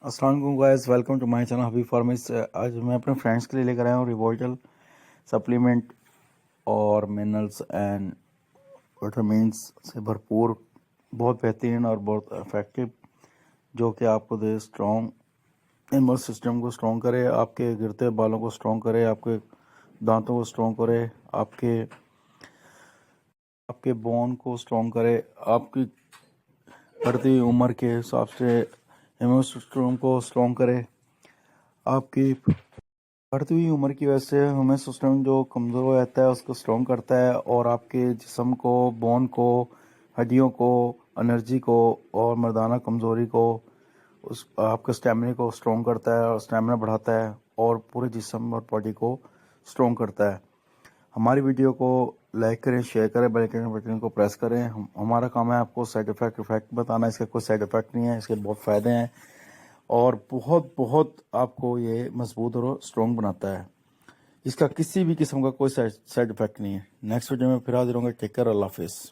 السلام علیکم guys, welcome to my channel Habib farms. آج میں اپنے فرینڈس کے لیے لے کر آیا ہوں ریوائٹل سپلیمنٹ اور منرلس اینڈ وٹامنس سے بھرپور، بہت بہترین اور بہت افیکٹو، جو کہ آپ کو دے اسٹرانگ ایمر سسٹم کو اسٹرانگ کرے، آپ کے گرتے بالوں کو اسٹرانگ کرے، آپ کے دانتوں کو اسٹرانگ کرے، آپ کے بون کو اسٹرانگ کرے، آپ کی بڑھتی ہوئی عمر کے حساب سے ایمیون سسٹم کو اسٹرانگ کرے۔ آپ کی بڑھتی ہوئی عمر کی وجہ سے ایمیون سسٹم جو کمزور ہو جاتا ہے اس کو اسٹرانگ کرتا ہے، اور آپ کے جسم کو، بون کو، ہڈیوں کو، انرجی کو اور مردانہ کمزوری کو، آپ کے اسٹیمنا کو اسٹرانگ کرتا ہے اور اسٹیمنا بڑھاتا ہے، اور پورے جسم اور باڈی کو اسٹرانگ کرتا ہے۔ ہماری ویڈیو کو لائک کریں، شیئر کریں، بیل آئیکن بٹن کو پریس کریں۔ ہمارا کام ہے آپ کو سائیڈ افیکٹ بتانا۔ اس کے کوئی سائیڈ افیکٹ نہیں ہے، اس کے بہت فائدے ہیں، اور بہت آپ کو یہ مضبوط اور اسٹرانگ بناتا ہے۔ اس کا کسی بھی قسم کا کوئی سائیڈ افیکٹ نہیں ہے۔ نیکسٹ ویڈیو میں پھر حاضر ہوں گے۔ ٹیک کیئر، اللہ حافظ۔